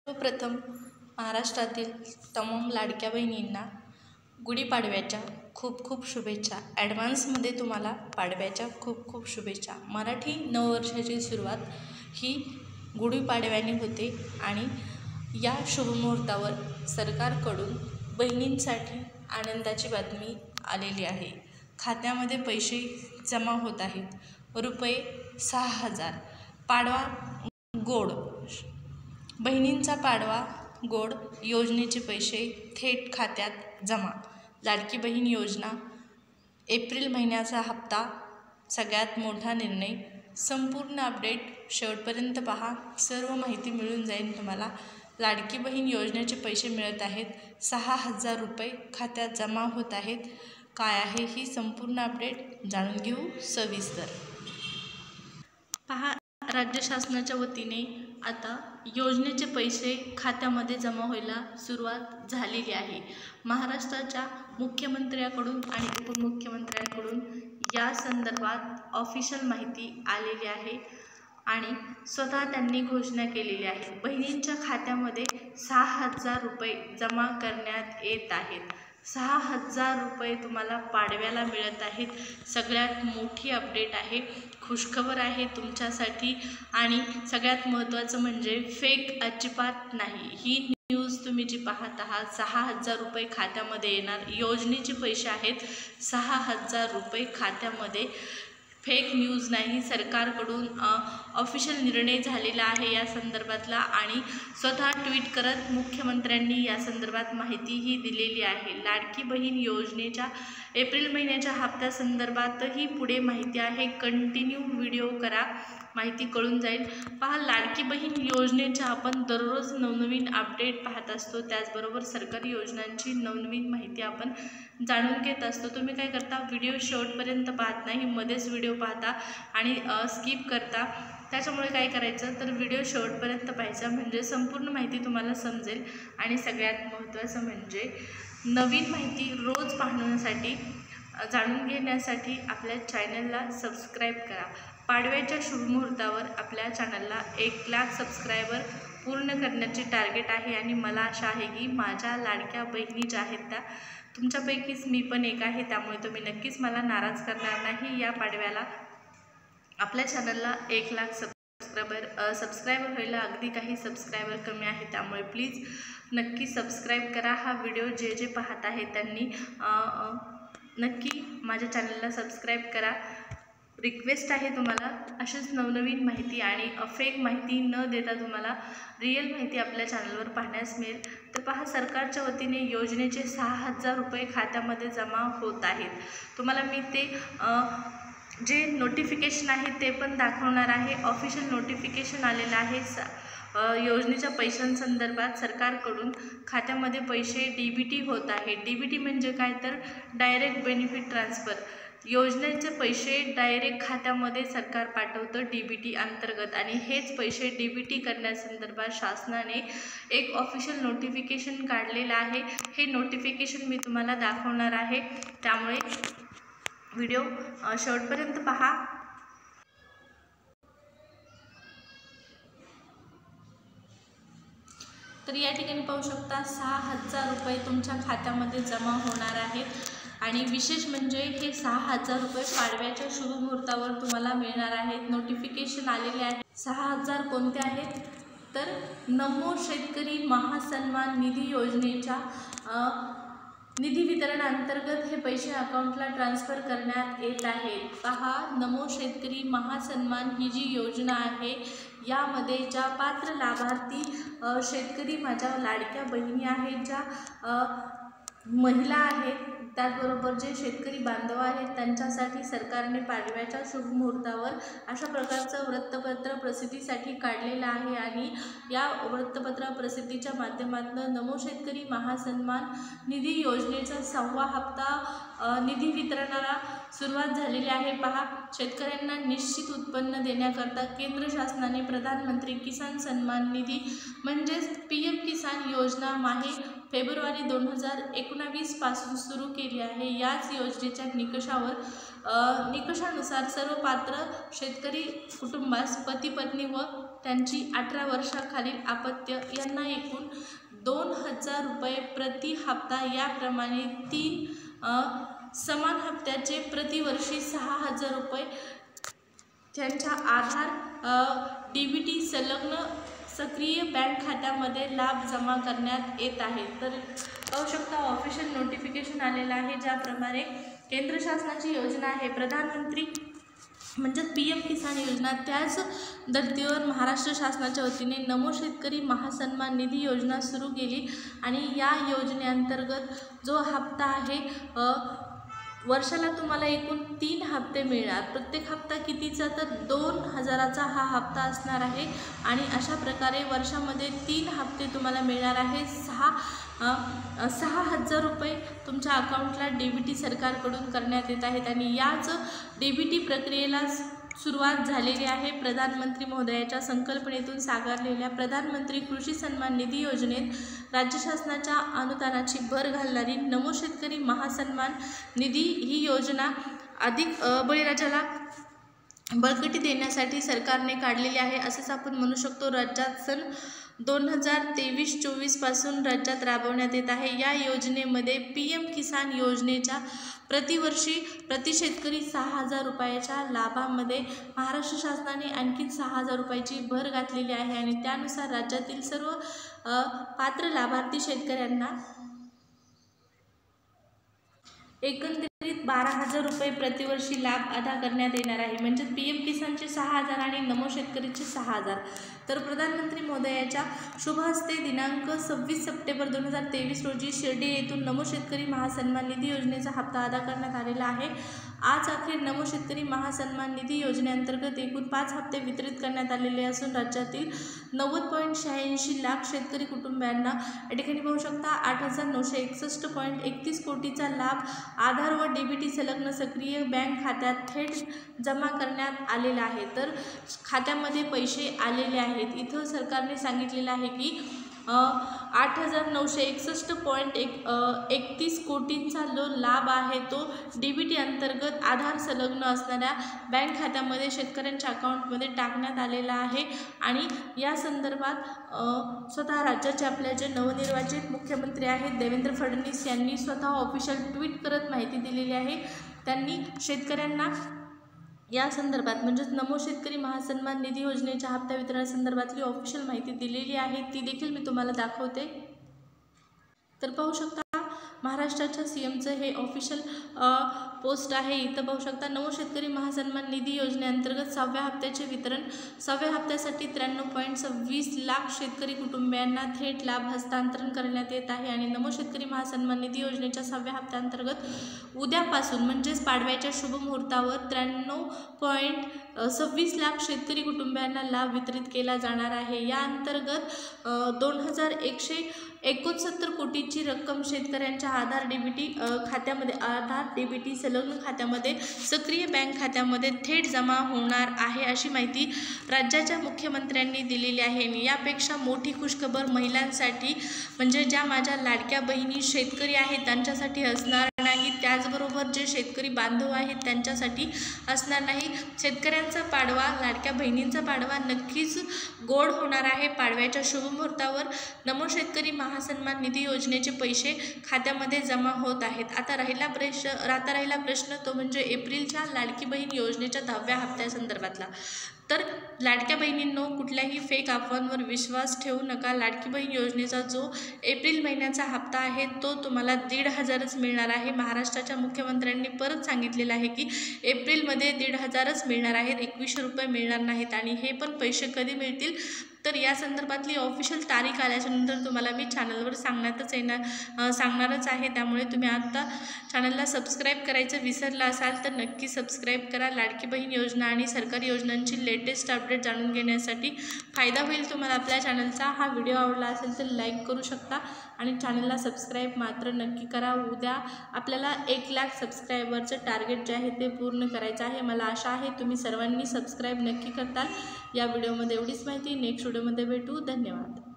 सर्वप्रथम महाराष्ट्रातील तमाम लाडक्या बहिणींना गुढीपाडव्याच्या खूप खूप शुभेच्छा। ॲडव्हान्समध्ये तुम्हाला पाडव्याच्या खूप खूप शुभेच्छा। मराठी नववर्षाची सुरुवात ही गुढीपाडव्याने होते आणि या शुभमुहूर्तावर सरकारकडून बहिणींसाठी आनंदाची बातमी आलेली आहे। खात्यामध्ये पैसे जमा होत आहेत ₹6,000। पाडवा गोड, बहिणींचा पाडवा गोड योजनेचे पैसे थेट खात्यात जमा। लाडकी बहीण योजना एप्रिल महिन्याचा हप्ता सगळ्यात मोठा निर्णय। संपूर्ण अपडेट शेवटपर्यंत पहा, सर्व माहिती मिळून जाईल तुम्हाला। लाडकी बहीण योजनेचे पैसे मिळत आहेत, ₹6,000 खात्यात जमा होत आहेत। काय आहे ही संपूर्ण अपडेट जाणून घेऊ सविस्तर। पहा, राज्य शासनाच्या वतीने आता योजनेचे पैसे खात्यामध्ये जमा व्हायला सुरुवात झालेली आहे। महाराष्ट्राच्या मुख्यमंत्र्यांकडून आणि उपमुख्यमंत्र्यांकडून या संदर्भात ऑफिशियल माहिती आलेली आहे आणि स्वतः त्यांनी घोषणा केलेली आहे। बहिणींच्या खात्यामध्ये ₹6,000 जमा करण्यात येत आहेत। ₹6,000 तुम्हाला पाडव्याला मिळत आहेत। सगळ्यात मोठी अपडेट आहे, खुशखबर आहे तुमच्यासाठी। आणि सगळ्यात महत्त्वाचं म्हणजे फेक अजिबात नाही। ही न्यूज तुम्ही जी पाहत आहात, ₹6,000 खात्यामध्ये येणार, योजनेचे पैसे आहेत ₹6,000 खात्यामध्ये, फेक न्यूज नाही। सरकारकडून ऑफिशियल निर्णय झालेला आहे या संदर्भातला आणि स्वतः ट्विट करत मुख्यमंत्र्यांनी या संदर्भात माहितीही दिलेली आहे। लाडकी बहीण योजनेच्या एप्रिल महिन्याच्या हप्त्यासंदर्भातही पुढे माहिती आहे। कंटिन्यू व्हिडिओ करा, माहिती कळून जाईल। पहा, लाडकी बहीण योजनेच्या आपण दररोज नवनवीन अपडेट पाहत असतो, त्याचबरोबर सरकारी योजनांची नवनवीन माहिती आपण जाणून घेत असतो। तुम्ही काय करता, व्हिडिओ शेवटपर्यंत पाहत नाही, मध्येच व्हिडिओ पाहता आणि स्किप करता। त्याच्यामुळे काय करायचं तर व्हिडिओ शेवटपर्यंत पाहायचा, म्हणजे संपूर्ण माहिती तुम्हाला समजेल। आणि सगळ्यात महत्त्वाचं म्हणजे नवीन माहिती रोज पाहण्यासाठी, जाणून घेण्यासाठी आपल्या चॅनलला सबस्क्राईब करा। पाडव्याच्या शुभमुहूर्तावर आपल्या चॅनलला 1,00,000 सबस्क्रायबर पूर्ण करण्याचे टार्गेट आहे आणि मला आशा आहे की माझ्या लाडक्या बहिणी ज्या आहेत त्या तुमच्यापैकीच मी पण एक आहे, त्यामुळे तुम्ही नक्कीच मला नाराज करणार नाही। या पाडव्याला आपल्या चॅनलला 1,00,000 सबस्क्रायबर व्हायला अगदी काही सबस्क्रायबर कमी आहे, त्यामुळे प्लीज नक्की सबस्क्राईब करा। हा व्हिडिओ जे जे पाहत आहेत त्यांनी नक्की माझ्या चॅनलला सबस्क्राईब करा। रिक्वेस्ट आहे तुम्हाला, अशीच नवनवीन माहिती आणि फेक माहिती न देता तुम्हाला रिअल माहिती आपल्या चॅनलवर पाहण्यास मिळेल। तर पहा, सरकारच्या वतीने योजनेचे ₹6,000 खात्यामध्ये जमा होत आहेत। तुम्हाला मी ते जे नोटिफिकेशन आहे ते पण दाखवणार आहे। ऑफिशियल नोटिफिकेशन आलेलं आहे योजनेच्या पैशांसंदर्भात। सरकारकडून खात्यामध्ये पैसे DBT होत आहे। DBT म्हणजे काय तर डायरेक्ट बेनिफिट ट्रान्सफर। योजनेचे पैसे डायरेक्ट खात्यामध्ये सरकार पाठवतं DBT अंतर्गत, आणि हेच पैसे DBT करण्यासंदर्भात शासनाने एक ऑफिशियल नोटिफिकेशन काढलेलं आहे। हे नोटिफिकेशन मी तुम्हाला दाखवणार आहे, त्यामुळे व्हिडिओ शेवटपर्यंत पहा। तर या ठिकाणी पाहू शकता, ₹6,000 तुमच्या खात्यामध्ये जमा होणार आहेत। आणि विशेष म्हणजे हे ₹6,000 पाडव्याच्या शुभमुहूर्तावर तुम्हाला मिळणार आहेत। नोटिफिकेशन आलेले आहे। 6,000 कोणते आहेत तर नमो शेतकरी महासन्मान निधी योजनेच्या निधी वितरण अंतर्गत हे पैसे अकाउंटला ट्रान्सफर करण्यात येत आहेत। पहा, नमो शेतकरी महासन्मान ही जी योजना आहे, यामध्ये ज्या पात्र लाभार्थी शेतकरी माझ्या लाडक्या बहिणी आहेत, ज्या महिला आहेत, त्याचबरोबर जे शेतकरी बांधव आहेत, त्यांच्यासाठी सरकारने पाडव्याच्या शुभमुहूर्तावर अशा प्रकारचं वृत्तपत्र प्रसिद्धीसाठी काढलेलं आहे। आणि या वृत्तपत्र प्रसिद्धीच्या माध्यमातून नमो शेतकरी महासन्मान निधी योजनेचा 6वा हप्ता निधी वितरणाला सुरुवात झालेली आहे। पहा, शेतकऱ्यांना निश्चित उत्पन्न देण्याकरता केंद्र शासनाने प्रधानमंत्री किसान सन्मान निधी म्हणजेच PM किसान योजना फेब्रुवारी 2019 पासून सुरू केली आहे। याच योजनेच्या निकषानुसार सर्व पात्र शेतकरी कुटुंबास पती पत्नी व त्यांची 18 वर्षाखालील अपत्य यांना एकूण 2000 रुपये प्रति हप्ता याप्रमाणे 3 समान हप्त्याचे प्रतिवर्षी 6000 रुपये त्यांच्या आधार DBT संलग्न सक्रिय बँक खात्यामध्ये लाभ जमा करण्यात येत आहे। तर पाहू शकता ऑफिशियल नोटिफिकेशन आलेलं आहे, ज्याप्रमाणे केंद्र शासनाची योजना आहे प्रधानमंत्री म्हणजेच PM किसान योजना, त्याच धर्तीवर महाराष्ट्र शासनाच्या वतीने नमो शेतकरी महासन्मान निधी योजना सुरू केली आणि या योजनेअंतर्गत जो हप्ता आहे वर्षाला तुम्हाला एकूण 3 हप्ते मिळणार। प्रत्येक हप्ता कितीचा, तर 2000चा हा हप्ता असणार आहे आणि अशा प्रकारे वर्षामध्ये 3 हप्ते तुम्हाला मिळणार आहे। 6000 रुपये तुमच्या अकाउंटला DBT सरकारकडून करण्यात येत आहेत आणि याच DBT प्रक्रियेला सुरुवात झालेली आहे। प्रधानमंत्री महोदयाच्या संकल्पनेतून साकारलेल्या प्रधानमंत्री कृषी सन्मान निधी योजनेत राज्य शासनाच्या अनुदानाची भर घालणारी नमो शेतकरी महासन्मान निधी ही योजना अधिक बळीराजाला बळकटी देण्यासाठी सरकारने काढलेली आहे असेच आपण म्हणू शकतो। राज्यात सन 2023-24 पासून राज्यात राबवण्यात येत आहे। या योजनेमध्ये PM किसान योजनेच्या प्रतिवर्षी प्रति शेतकरी 6000 रुपयाच्या लाभामध्ये महाराष्ट्र शासनाने आणखी 6000 रुपयाची भर घातलेली आहे आणि त्यानुसार राज्यातील सर्व पात्र लाभार्थी शेतकऱ्यांना एकंदरीत 12000 रुपये प्रतिवर्षी लाभ अदा करण्यात येणार आहे। म्हणजे PM किसानचे 6000 आणि नमो शेतकरीचे 6000। तर प्रधानमंत्री महोदयाच्या शुभ हस्ते दिनांक 26 सप्टेंबर 2023 रोजी शिर्डी येथून नमो शेतकरी महासन्मान निधी योजनेचा हप्ता अदा करण्यात आलेला आहे। आज अखेर नमो शेतकरी महासन्मान निधी योजनेअंतर्गत एकूण 5 हप्ते वितरित करण्यात आलेले असून राज्यातील 90.86 लाख शेतकरी कुटुंबांना या ठिकाणी पाहू शकता 8961.31 कोटीचा लाभ आधार व DBT संलग्न सक्रिय बँक खात्यात थेट जमा करण्यात आलेला आहे। तर खात्यामध्ये पैसे आलेले आहेत। इथं सरकारने सांगितलेलं आहे की 8961.31 कोटींचा जो लाभ आहे तो DBT अंतर्गत आधार संलग्न असणाऱ्या बँक खात्यामध्ये शेतकऱ्यांच्या अकाउंटमध्ये टाकण्यात आलेला आहे आणि या संदर्भात स्वतः राज्याचे आपल्या जे नवनिर्वाचित मुख्यमंत्री आहेत देवेंद्र फडणवीस यांनी स्वतः ऑफिशियल ट्विट करत माहिती दिलेली आहे। त्यांनी शेतकऱ्यांना या संदर्भात म्हणजेच नमो शेतकरी महासन्मान निधी योजनेच्या हप्ता वितरणासंदर्भातली ऑफिशियल माहिती दिलेली आहे, ती देखील मी तुम्हाला दाखवते। तर पाहू शकता महाराष्ट्राच्या CMचं हे ऑफिशियल पोस्ट आहे। इथं पाहू शकता नमो शेतकरी महासन्मान निधी योजनेअंतर्गत 6व्या हप्त्याचे वितरण 6व्या हप्त्यासाठी 93.26 लाख शेतकरी कुटुंबियांना थेट लाभ हस्तांतरण करण्यात येत आहे आणि नमो शेतकरी महासन्मान निधी योजनेच्या 6व्या हप्त्याअंतर्गत उद्यापासून म्हणजेच पाडव्याच्या शुभ मुहूर्तावर 93.26 लाख शेतकरी कुटुंबियांना लाभ वितरित केला जाणार आहे। या अंतर्गत 2169 कोटीची रक्कम शेतकऱ्यांच्या आधार DBT खात्यामध्ये DBT संलग्न खात्यामध्ये सक्रिय बँक खात्यामध्ये थेट जमा होणार आहे अशी माहिती राज्याच्या मुख्यमंत्र्यांनी दिलेली आहे। यापेक्षा मोठी खुशखबर महिलांसाठी म्हणजे ज्या माझ्या लाडक्या बहिणी शेतकरी आहेत त्यांच्यासाठी असणार नाही, त्याचबरोबर जे शेतकरी बांधव आहेत त्यांच्यासाठी असणार नाही। शेतकऱ्यांचा पाडवा लाडक्या बहिणींचा पाडवा नक्कीच गोड होणार आहे। पाडव्याच्या शुभमुहूर्तावर नमो शेतकरी महासन्मान निधी योजनेचे पैसे खात्यामध्ये जमा होत आहेत। आता राहिला प्रश्न तो म्हणजे एप्रिलच्या लाडकी बहीण योजनेच्या 10व्या हप्त्यासंदर्भातला। तर लाडक्या बहिणींनो कुठल्याही फेक अफवांवर विश्वास ठेवू नका। लाडकी बहीण योजनेचा जो एप्रिल महिन्याचा हप्ता आहे तो तुम्हाला 1500च मिळणार आहे। महाराष्ट्राच्या मुख्यमंत्र्यांनी परत सांगितलेलं आहे की एप्रिलमध्ये 1500च मिळणार आहेत, 2100 रुपये मिळणार नाहीत आणि हे पण पैसे कधी मिळतील तर या संदर्भातली ऑफिशियल तारीख आल्याच्यानंतर तुम्हाला मी चॅनलवर सांगणारच आहे। त्यामुळे तुम्ही आता चॅनलला सबस्क्राईब करायचं विसरला असाल तर नक्की सबस्क्राईब करा। लाडकी बहीण योजना आणि सरकारी योजनांची लेटेस्ट अपडेट जाणून घेण्यासाठी फायदा होईल तुम्हाला आपल्या चॅनलचा। हा व्हिडिओ आवडला असेल तर लाईक करू शकता आणि चॅनलला सबस्क्राईब मात्र नक्की करा। उद्या आपल्याला 1 लाख सबस्क्रायबरचं टार्गेट जे आहे ते पूर्ण करायचं आहे। मला आशा आहे तुम्ही सर्वांनी सबस्क्राईब नक्की करताल। या व्हिडिओमध्ये एवढीच माहिती, नेक्स्ट व्हिडिओमध्ये भेटू। धन्यवाद।